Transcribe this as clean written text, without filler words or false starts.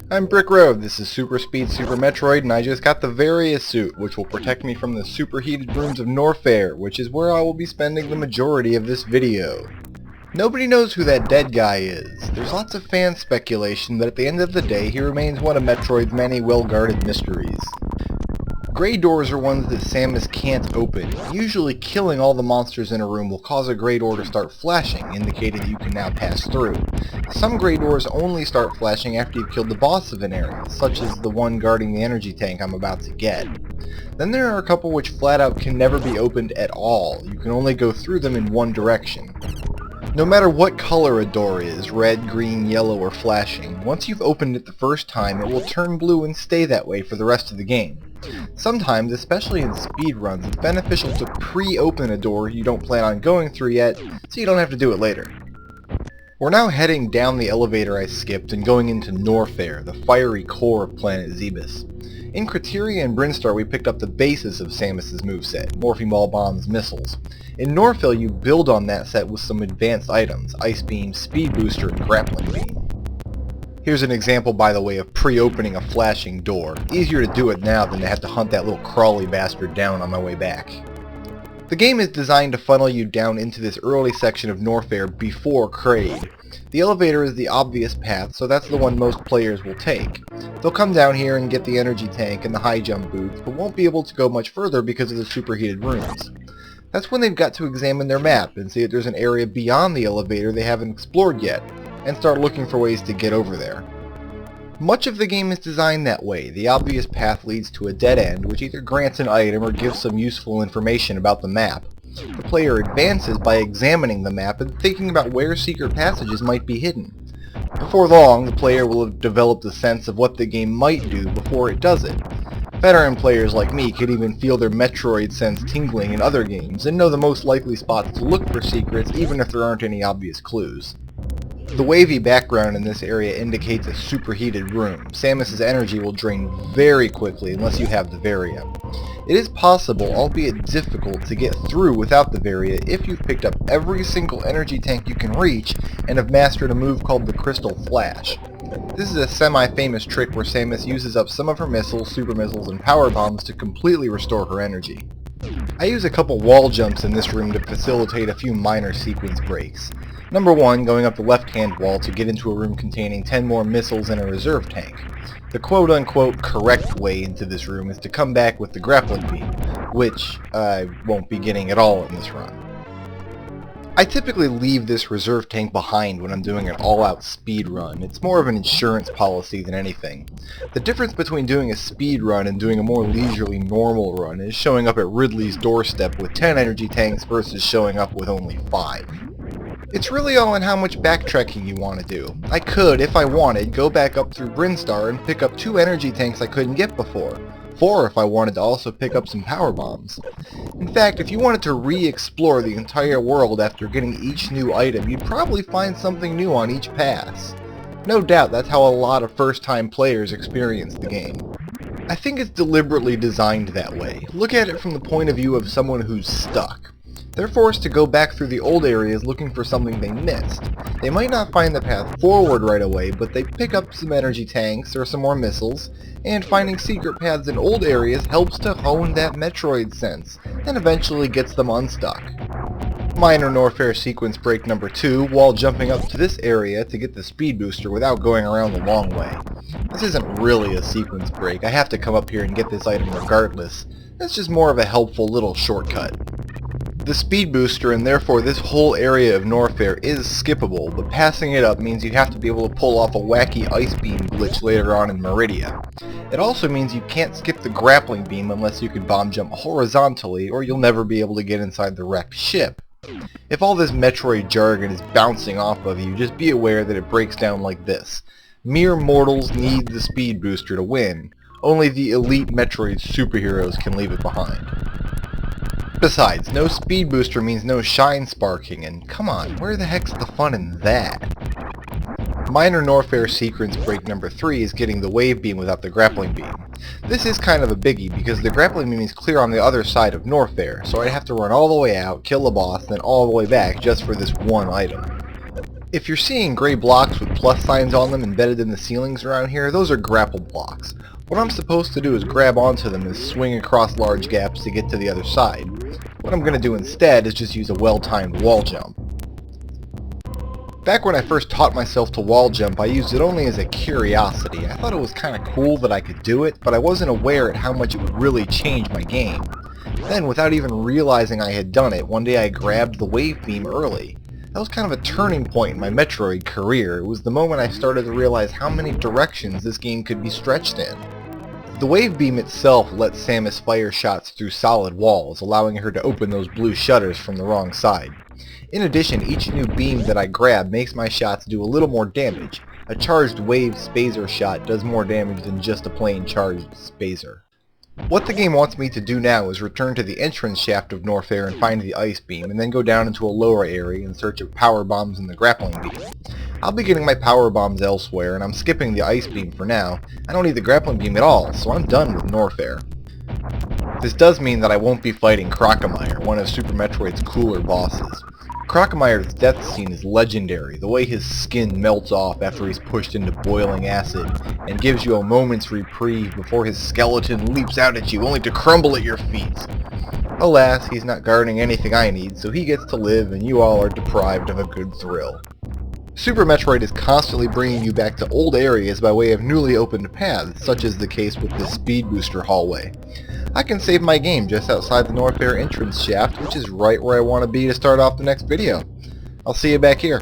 I'm Brick Road, this is Super Speed Super Metroid, and I just got the Varia suit, which will protect me from the superheated rooms of Norfair, which is where I will be spending the majority of this video. Nobody knows who that dead guy is. There's lots of fan speculation, but at the end of the day, he remains one of Metroid's many well-guarded mysteries. Gray doors are ones that Samus can't open. Usually killing all the monsters in a room will cause a gray door to start flashing, indicating that you can now pass through. Some gray doors only start flashing after you've killed the boss of an area, such as the one guarding the energy tank I'm about to get. Then there are a couple which flat out can never be opened at all. You can only go through them in one direction. No matter what color a door is, red, green, yellow, or flashing, once you've opened it the first time, it will turn blue and stay that way for the rest of the game. Sometimes, especially in speedruns, it's beneficial to pre-open a door you don't plan on going through yet, so you don't have to do it later. We're now heading down the elevator I skipped and going into Norfair, the fiery core of planet Zebus. In Criteria and Brinstar we picked up the basis of Samus's moveset, Morphing Ball Bombs, missiles. In Norfair you build on that set with some advanced items, Ice Beam, Speed Booster, and Grappling Beam. Here's an example, by the way, of pre-opening a flashing door. Easier to do it now than to have to hunt that little crawly bastard down on my way back. The game is designed to funnel you down into this early section of Norfair before Kraid. The elevator is the obvious path, so that's the one most players will take. They'll come down here and get the energy tank and the high jump boots, but won't be able to go much further because of the superheated rooms. That's when they've got to examine their map and see if there's an area beyond the elevator they haven't explored yet, and start looking for ways to get over there. Much of the game is designed that way. The obvious path leads to a dead end, which either grants an item or gives some useful information about the map. The player advances by examining the map and thinking about where secret passages might be hidden. Before long, the player will have developed a sense of what the game might do before it does it. Veteran players like me could even feel their Metroid sense tingling in other games, and know the most likely spots to look for secrets even if there aren't any obvious clues. The wavy background in this area indicates a superheated room. Samus's energy will drain very quickly unless you have the Varia. It is possible, albeit difficult, to get through without the Varia if you've picked up every single energy tank you can reach and have mastered a move called the Crystal Flash. This is a semi-famous trick where Samus uses up some of her missiles, super missiles, and power bombs to completely restore her energy. I use a couple wall jumps in this room to facilitate a few minor sequence breaks. Number 1, going up the left-hand wall to get into a room containing 10 more missiles and a reserve tank. The quote-unquote correct way into this room is to come back with the grappling beam, which I won't be getting at all in this run. I typically leave this reserve tank behind when I'm doing an all-out speed run. It's more of an insurance policy than anything. The difference between doing a speed run and doing a more leisurely normal run is showing up at Ridley's doorstep with 10 energy tanks versus showing up with only 5. It's really all in how much backtracking you want to do. I could, if I wanted, go back up through Brinstar and pick up 2 energy tanks I couldn't get before. 4 if I wanted to also pick up some power bombs. In fact, if you wanted to re-explore the entire world after getting each new item, you'd probably find something new on each pass. No doubt that's how a lot of first-time players experience the game. I think it's deliberately designed that way. Look at it from the point of view of someone who's stuck. They're forced to go back through the old areas looking for something they missed. They might not find the path forward right away, but they pick up some energy tanks or some more missiles, and finding secret paths in old areas helps to hone that Metroid sense, and eventually gets them unstuck. Minor Norfair sequence break number 2, while jumping up to this area to get the speed booster without going around the long way. This isn't really a sequence break. I have to come up here and get this item regardless. It's just more of a helpful little shortcut. The speed booster, and therefore this whole area of Norfair, is skippable, but passing it up means you have to be able to pull off a wacky ice beam glitch later on in Meridia. It also means you can't skip the grappling beam unless you can bomb jump horizontally, or you'll never be able to get inside the wrecked ship. If all this Metroid jargon is bouncing off of you, just be aware that it breaks down like this. Mere mortals need the speed booster to win. Only the elite Metroid superheroes can leave it behind. Besides, no speed booster means no shine sparking, and come on, where the heck's the fun in that? Minor Norfair sequence break number 3 is getting the wave beam without the grappling beam. This is kind of a biggie because the grappling beam is clear on the other side of Norfair, so I'd have to run all the way out, kill the boss, then all the way back just for this one item. If you're seeing gray blocks with plus signs on them embedded in the ceilings around here, those are grapple blocks. What I'm supposed to do is grab onto them and swing across large gaps to get to the other side. What I'm going to do instead is just use a well-timed wall jump. Back when I first taught myself to wall jump, I used it only as a curiosity. I thought it was kind of cool that I could do it, but I wasn't aware at how much it would really change my game. Then, without even realizing I had done it, one day I grabbed the wave beam early. That was kind of a turning point in my Metroid career. It was the moment I started to realize how many directions this game could be stretched in. The wave beam itself lets Samus fire shots through solid walls, allowing her to open those blue shutters from the wrong side. In addition, each new beam that I grab makes my shots do a little more damage. A charged wave spazer shot does more damage than just a plain charged spazer. What the game wants me to do now is return to the entrance shaft of Norfair and find the ice beam, and then go down into a lower area in search of power bombs and the grappling beam. I'll be getting my power bombs elsewhere, and I'm skipping the ice beam for now. I don't need the grappling beam at all, so I'm done with Norfair. This does mean that I won't be fighting Crocomire, one of Super Metroid's cooler bosses. Crocomire's death scene is legendary, the way his skin melts off after he's pushed into boiling acid, and gives you a moment's reprieve before his skeleton leaps out at you only to crumble at your feet. Alas, he's not guarding anything I need, so he gets to live and you all are deprived of a good thrill. Super Metroid is constantly bringing you back to old areas by way of newly opened paths, such as the case with the Speed Booster hallway. I can save my game just outside the Norfair entrance shaft, which is right where I want to be to start off the next video. I'll see you back here.